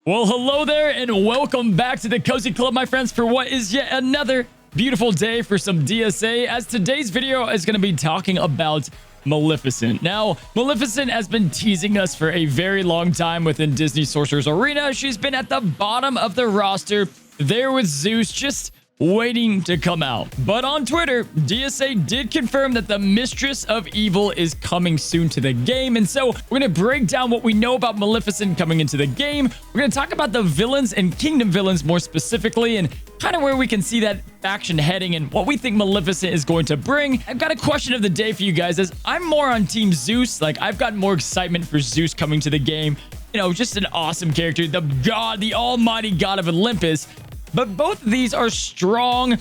Well, hello there and welcome back to the Cozy Club, my friends, for what is yet another beautiful day for some DSA, as today's video is going to be talking about Maleficent. Now, Maleficent has been teasing us for a very long time within Disney Sorcerers Arena. She's been at the bottom of the roster there with Zeus, just waiting to come out. But on Twitter, DSA did confirm that the Mistress of Evil is coming soon to the game. And so we're going to break down what we know about Maleficent coming into the game. We're going to talk about the villains and kingdom villains more specifically, and kind of where we can see that faction heading and what we think Maleficent is going to bring. I've got a question of the day for you guys, as I'm more on Team Zeus. Like, I've got more excitement for Zeus coming to the game. You know, just an awesome character, the god, the almighty god of Olympus. But both of these are strong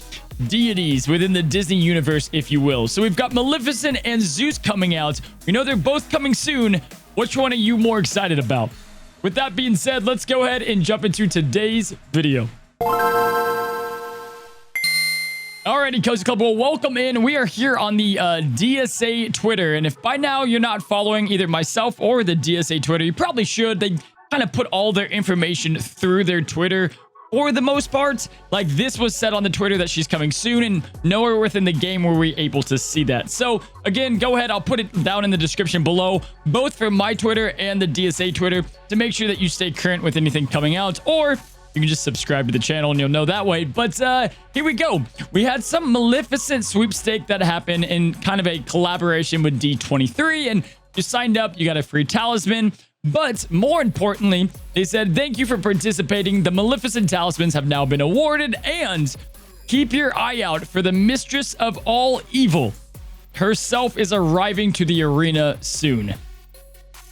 deities within the Disney universe, if you will. So we've got Maleficent and Zeus coming out. We know they're both coming soon. Which one are you more excited about? With that being said, let's go ahead and jump into today's video. Alrighty, Cozy Club, well, welcome in. We are here on the DSA Twitter. And if by now you're not following either myself or the DSA Twitter, you probably should. They kind of put all their information through their Twitter. For the most part, like, this was said on the Twitter that she's coming soon, and nowhere within the game were we able to see that. So again, go ahead, I'll put it down in the description below, both for my Twitter and the DSA Twitter, to make sure that you stay current with anything coming out, or you can just subscribe to the channel and you'll know that way. But here we go. We had some Maleficent sweepstake that happened in kind of a collaboration with D23, and you signed up, you got a free talisman. But more importantly, they said, thank you for participating. The Maleficent talismans have now been awarded, and keep your eye out for the Mistress of all Evil. Herself is arriving to the arena soon.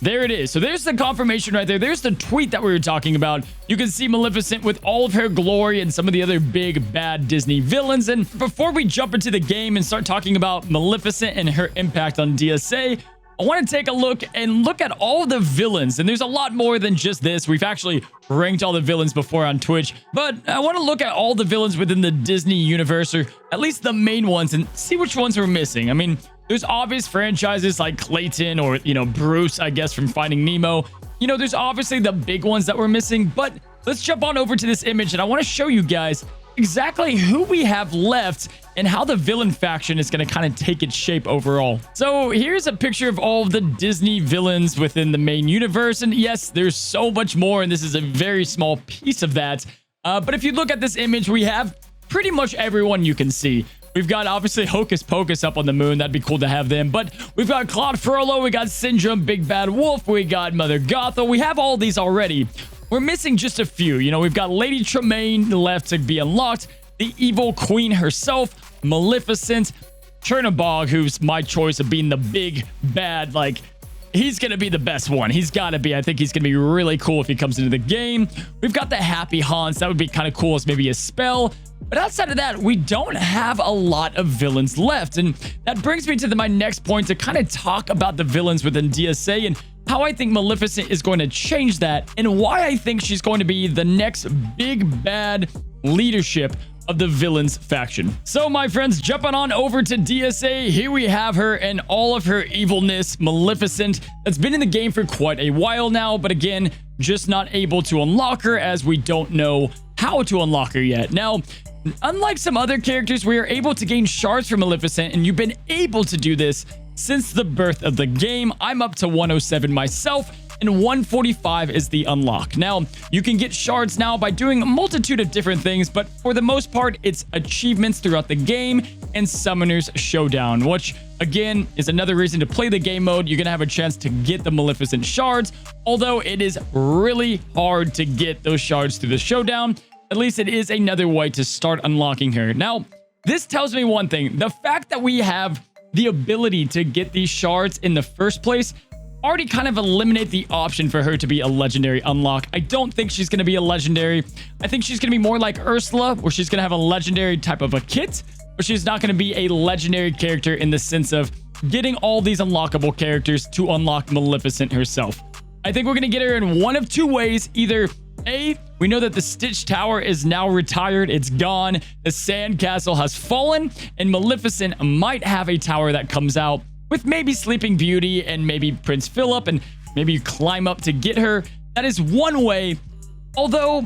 There it is. So there's the confirmation right there. There's the tweet that we were talking about. You can see Maleficent with all of her glory and some of the other big bad Disney villains. And before we jump into the game and start talking about Maleficent and her impact on DSA, I want to take a look at all the villains, and there's a lot more than just this. We've actually ranked all the villains before on Twitch, but I want to look at all the villains within the Disney universe, or at least the main ones, and see which ones we're missing. I mean, there's obvious franchises like Clayton or, you know, Bruce, I guess, from Finding Nemo. You know, there's obviously the big ones that we're missing, but let's jump on over to this image, and I want to show you guys exactly who we have left and how the villain faction is going to kind of take its shape overall. So here's a picture of all of the Disney villains within the main universe. And yes, there's so much more, and this is a very small piece of that. But if you look at this image, we have pretty much everyone you can see. We've got, obviously, Hocus Pocus up on the moon. That'd be cool to have them. But we've got Claude Frollo, we got Syndrome, Big Bad Wolf, we got Mother Gothel. We have all these already. We're missing just a few. You know, we've got Lady Tremaine left to be unlocked, the evil queen herself, Maleficent, Chernabog, who's my choice of being the big bad. Like, he's going to be the best one. He's got to be. I think he's going to be really cool if he comes into the game. We've got the Happy Haunts. That would be kind of cool as maybe a spell. But outside of that, we don't have a lot of villains left. And that brings me to my next point, to kind of talk about the villains within DSA and how I think Maleficent is going to change that, and why I think she's going to be the next big bad leadership of the villains faction. So my friends, jumping on over to DSA, here we have her and all of her evilness, Maleficent, that's been in the game for quite a while now, but again, just not able to unlock her, as we don't know how to unlock her yet. Now, unlike some other characters, we are able to gain shards from Maleficent, and you've been able to do this since the birth of the game. I'm up to 107 myself, and 145 is the unlock. Now, you can get shards now by doing a multitude of different things, but for the most part, it's achievements throughout the game and Summoner's Showdown, which, again, is another reason to play the game mode. You're going to have a chance to get the Maleficent shards, although it is really hard to get those shards through the showdown. At least it is another way to start unlocking her. Now, this tells me one thing. The fact that we have the ability to get these shards in the first place already kind of eliminate the option for her to be a legendary unlock. I don't think she's going to be a legendary. I think she's going to be more like Ursula, where she's going to have a legendary type of a kit, but she's not going to be a legendary character in the sense of getting all these unlockable characters to unlock Maleficent herself. I think we're going to get her in one of two ways. Either A, we know that the Stitch Tower is now retired. It's gone. The Sand Castle has fallen, and Maleficent might have a tower that comes out with maybe Sleeping Beauty and maybe Prince Philip, and maybe you climb up to get her. That is one way. Although,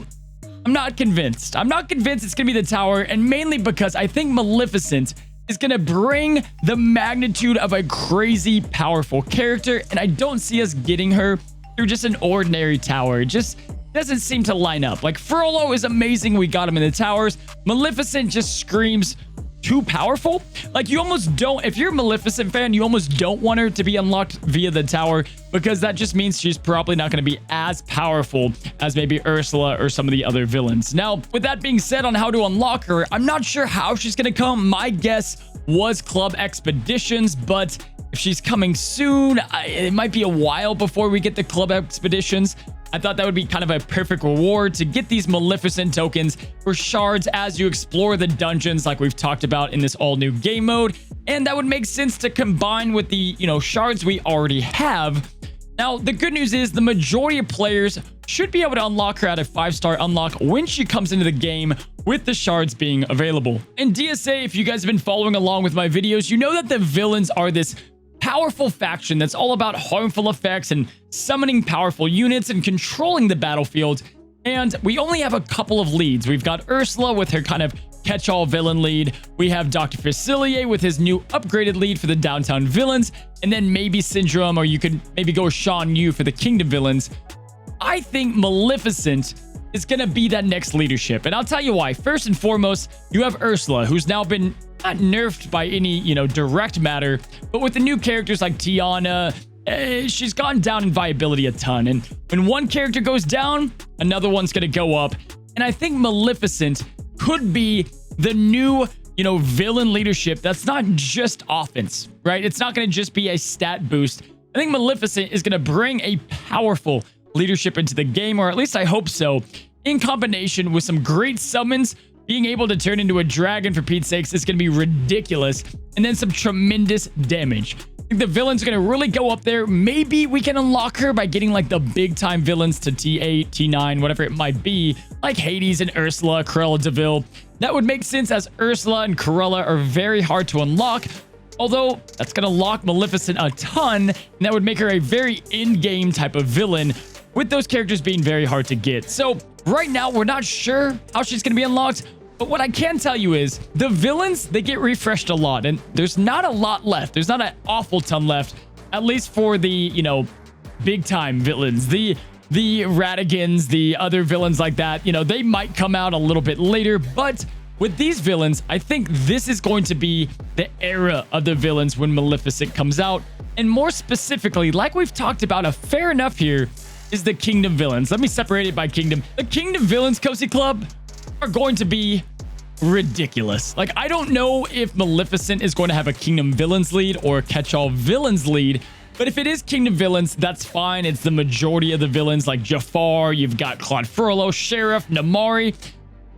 I'm not convinced. I'm not convinced it's going to be the tower, and mainly because I think Maleficent is going to bring the magnitude of a crazy powerful character, and I don't see us getting her through just an ordinary tower. It just doesn't seem to line up. Like, Frollo is amazing. We got him in the towers. Maleficent just screams too powerful. Like, you almost don't, if you're a Maleficent fan, you almost don't want her to be unlocked via the tower, because that just means she's probably not going to be as powerful as maybe Ursula or some of the other villains. Now, with that being said on how to unlock her, I'm not sure how she's going to come. My guess was Club Expeditions, but if she's coming soon, it might be a while before we get the Club Expeditions. I thought that would be kind of a perfect reward to get these Maleficent tokens for shards as you explore the dungeons like we've talked about in this all new game mode. And that would make sense to combine with the, shards we already have. Now, the good news is the majority of players should be able to unlock her at a 5-star unlock when she comes into the game with the shards being available. In DSA, if you guys have been following along with my videos, you know that the villains are this powerful faction that's all about harmful effects and summoning powerful units and controlling the battlefield. And we only have a couple of leads. We've got Ursula with her kind of catch-all villain lead. We have Dr. Facilier with his new upgraded lead for the downtown villains. And then maybe Syndrome, or you could maybe go with Shan Yu for the kingdom villains. I think Maleficent is going to be that next leadership. And I'll tell you why. First and foremost, you have Ursula, who's now been not nerfed by any, direct matter, but with the new characters like Tiana, she's gone down in viability a ton. And when one character goes down, another one's going to go up. And I think Maleficent could be the new, villain leadership that's not just offense, right? It's not going to just be a stat boost. I think Maleficent is going to bring a powerful leadership into the game, or at least I hope so, in combination with some great summons. Being able to turn into a dragon, for Pete's sakes, is going to be ridiculous. And then some tremendous damage. I think the villains are going to really go up there. Maybe we can unlock her by getting like the big time villains to T8, T9, whatever it might be, like Hades and Ursula, Cruella de Vil. That would make sense, as Ursula and Cruella are very hard to unlock. Although that's going to lock Maleficent a ton, and that would make her a very in-game type of villain, with those characters being very hard to get. So right now, we're not sure how she's going to be unlocked. But what I can tell you is the villains, they get refreshed a lot, and there's not a lot left. There's not an awful ton left, at least for the, big time villains, the Radigans, the other villains like that. They might come out a little bit later, but with these villains, I think this is going to be the era of the villains when Maleficent comes out. And more specifically, like we've talked about a fair enough here, is the kingdom villains. Let me separate it by kingdom. The kingdom villains, Cozy Club, are going to be ridiculous. Like, I don't know if Maleficent is going to have a kingdom villains lead or a catch-all villains lead, but if it is kingdom villains, that's fine. It's the majority of the villains, like Jafar, you've got Claude Frollo, Sheriff, Namari.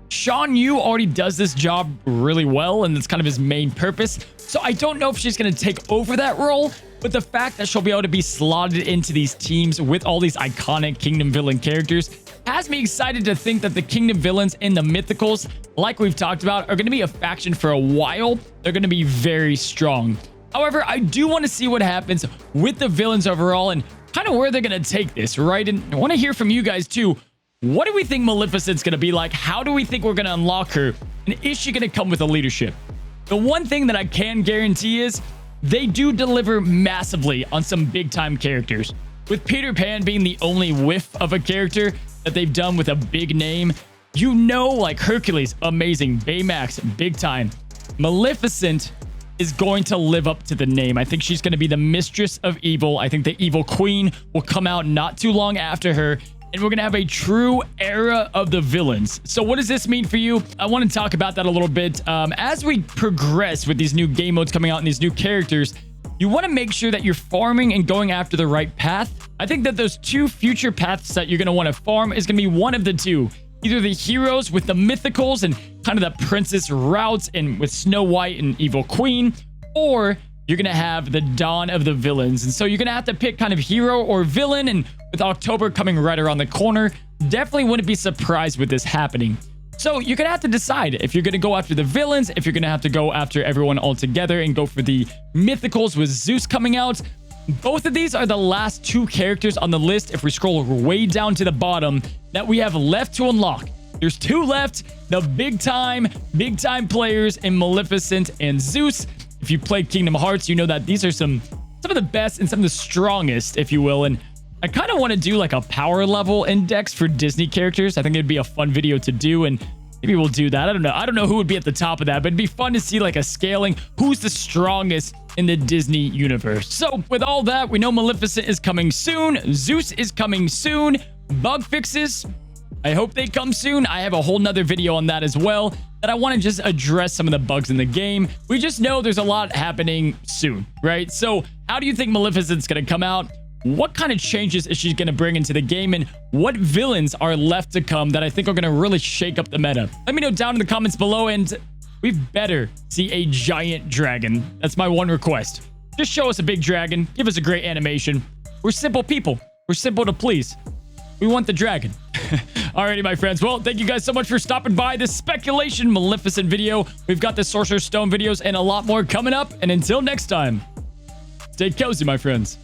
Shan Yu already does this job really well, and that's kind of his main purpose. So I don't know if she's going to take over that role, but the fact that she'll be able to be slotted into these teams with all these iconic kingdom villain characters has me excited to think that the kingdom villains in the mythicals, like we've talked about, are going to be a faction for a while. They're going to be very strong. However, I do want to see what happens with the villains overall and kind of where they're going to take this, right? And I want to hear from you guys too. What do we think Maleficent's going to be like? How do we think we're going to unlock her? And is she going to come with a leadership? The one thing that I can guarantee is they do deliver massively on some big time characters. With Peter Pan being the only whiff of a character that they've done with a big name, like Hercules, amazing. Baymax, big time. Maleficent is going to live up to the name. I think she's going to be the mistress of evil. I think the evil queen will come out not too long after her, and we're going to have a true era of the villains. So what does this mean for you? I want to talk about that a little bit. As we progress with these new game modes coming out and these new characters, you want to make sure that you're farming and going after the right path. I think that those two future paths that you're going to want to farm is going to be one of the two. Either the heroes with the mythicals and kind of the princess routes and with Snow White and Evil Queen, or you're going to have the dawn of the villains. And so you're going to have to pick kind of hero or villain. And with October coming right around the corner, definitely wouldn't be surprised with this happening. So you're going to have to decide if you're going to go after the villains, if you're going to have to go after everyone all together and go for the mythicals with Zeus coming out. Both of these are the last 2 characters on the list, if we scroll way down to the bottom, that we have left to unlock. There's 2 left, the big time players in Maleficent and Zeus. If you played Kingdom Hearts, you know that these are some of the best and some of the strongest, if you will. And I kind of want to do like a power level index for Disney characters. I think it'd be a fun video to do, and maybe we'll do that. I don't know who would be at the top of that, but it'd be fun to see like a scaling. Who's the strongest in the Disney universe? So with all that, we know Maleficent is coming soon. Zeus is coming soon. Bug fixes, I hope they come soon. I have a whole nother video on that as well, that I want to just address some of the bugs in the game. We just know there's a lot happening soon, right? So how do you think Maleficent's going to come out? What kind of changes is she going to bring into the game? And what villains are left to come that I think are going to really shake up the meta? Let me know down in the comments below, and we better see a giant dragon. That's my one request. Just show us a big dragon. Give us a great animation. We're simple people. We're simple to please. We want the dragon. Alrighty, my friends. Well, thank you guys so much for stopping by this speculation Maleficent video. We've got the Sorcerer's Stone videos and a lot more coming up. And until next time, stay cozy, my friends.